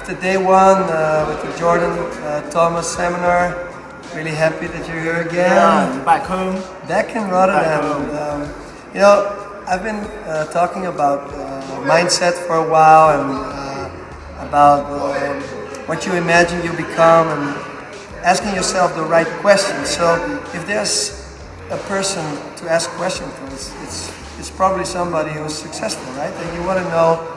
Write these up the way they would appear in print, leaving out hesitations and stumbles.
after day one with the Jordan Thomas seminar. Really happy that you're here again. Yeah, back home. Back in Rotterdam. You know, I've been talking about mindset for a while and about what you imagine you become and asking yourself the right questions. So if there's a person to ask a question to, it's probably somebody who's successful, right? And you want to know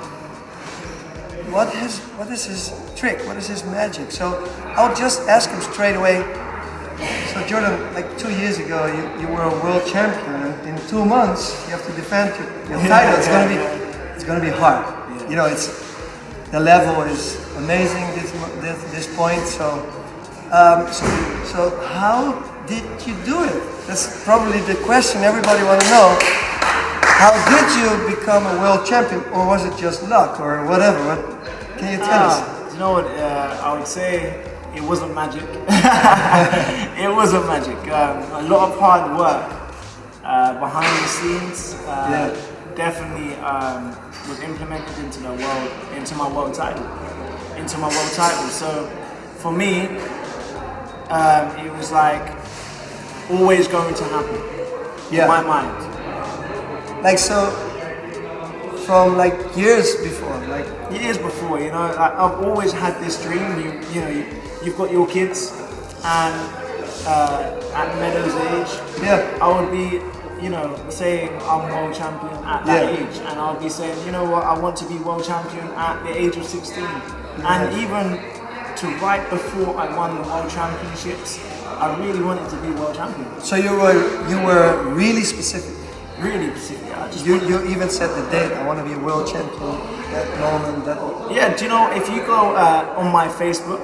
what is his trick, what is his magic. So I'll just ask him straight away. So Jordan, like 2 years ago, you were a world champion. In 2 months, you have to defend your title. It's gonna be hard. You know, the level is amazing this point. So how did you do it? That's probably the question everybody want to know. How did you become a world champion, or was it just luck, or whatever? What can you tell us? You know what? I would say it wasn't magic. It wasn't magic. A lot of hard work behind the scenes. Definitely was implemented into my world title. So for me, it was like always going to happen in my mind. Like so, from like years before, you know, like I've always had this dream. You've got your kids, and at Meadow's age, I would be, you know, saying I'm world champion at that age, and I'll be saying, you know what, I want to be world champion at the age of 16, and even to right before I won the world championships, I really wanted to be world champion. So you were really specific. Really specific. You even said the date. I want to be a world champion. That moment. Yeah. Do you know, if you go on my Facebook,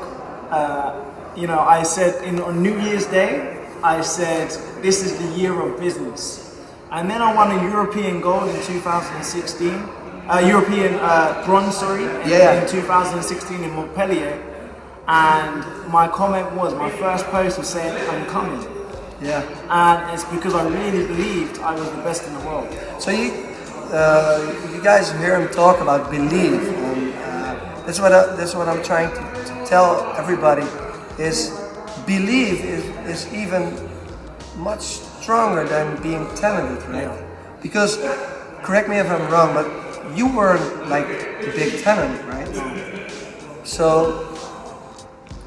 you know, I said on New Year's Day, I said this is the year of business, and then I won a European gold in 2016. European bronze, in 2016 in Montpellier, and my comment was, my first post was saying, I'm coming. Yeah. And it's because I really believed I was the best in the world. So you guys hear him talk about belief, and that's what I'm trying to tell everybody, is belief is even much stronger than being talented, right? Yeah. Because, correct me if I'm wrong, but you weren't like a big talent, right? So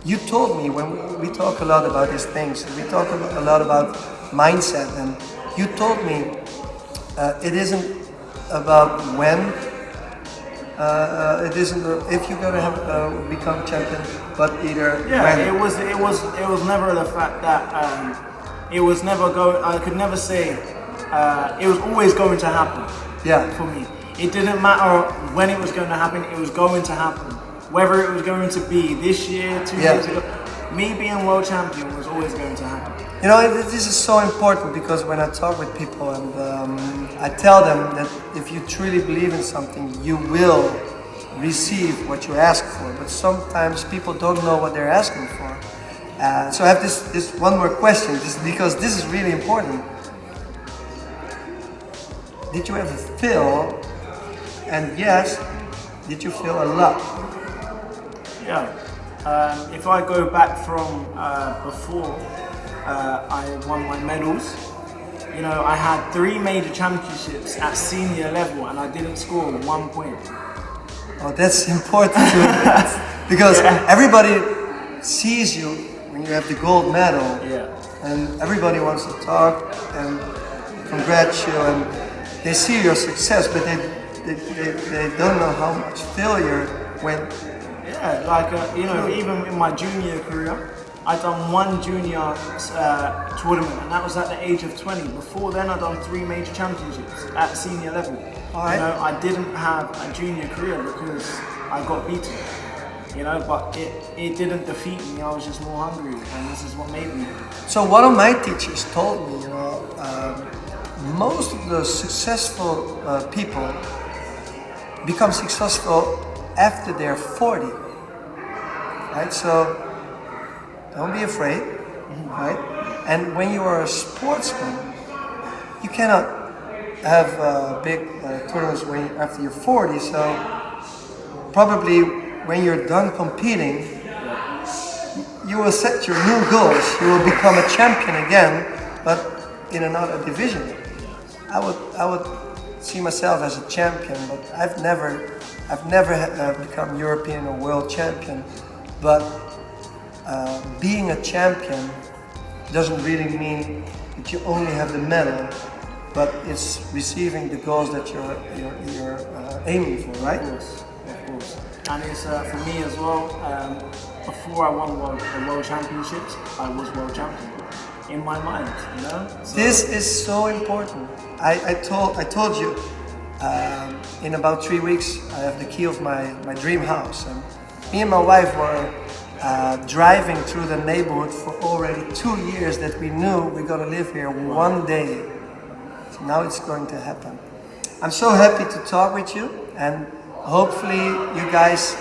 you told me, when we talk a lot about these things, we talk a lot about mindset, and you told me it isn't about when, it isn't if you're gonna have become champion, but either when. It was never the fact that it was never going. I could never say it was always going to happen. Yeah. For me, it didn't matter when it was going to happen. It was going to happen. Whether it was going to be this year, 2 years ago, me being world champion was always going to happen. You know, this is so important, because when I talk with people and I tell them that if you truly believe in something, you will receive what you ask for. But sometimes people don't know what they're asking for. So I have this one more question, just because this is really important. Did you ever feel, and yes, did you feel a lot? Yeah. If I go back from before I won my medals, you know, I had 3 major championships at senior level, and I didn't score 1 point. Oh, that's important too, because everybody sees you when you have the gold medal, and everybody wants to talk and congratulate you, and they see your success, but they don't know how much failure went. Yeah, like you know, even in my junior career, I'd done 1 junior tournament, and that was at the age of 20. Before then, I'd done 3 major championships at senior level. You know, I didn't have a junior career because I got beaten. You know, but it didn't defeat me. I was just more hungry, and this is what made me. So one of my teachers told me, you know, most of the successful people become successful after they're 40, right? So don't be afraid, right? And when you are a sportsman, you cannot have big tournaments after you're 40. So probably when you're done competing, you will set your new goals. You will become a champion again, but in another division. I would see myself as a champion, but I've never become European or world champion. But being a champion doesn't really mean that you only have the medal, but it's receiving the goals that you're aiming for, right? Of course. And it's for me as well. Before I won the world championships, I was world champion in my mind. You know. So this is so important. I told you in about 3 weeks I have the key of my dream house, and me and my wife were driving through the neighborhood for already 2 years that we knew we're gonna live here one day. So now it's going to happen. I'm so happy to talk with you, and hopefully you guys,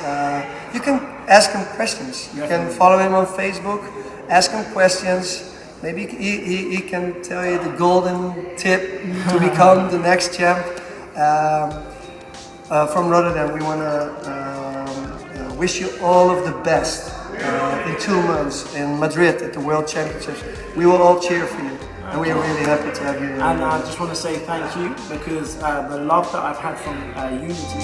you can ask him questions. You can follow him on Facebook, ask him questions. Maybe he can tell you the golden tip to become the next champ. From Rotterdam, we want to wish you all of the best in 2 months in Madrid at the World Championships. We will all cheer for you, and we are really happy to have you here. And I just want to say thank you, because the love that I've had from Unity.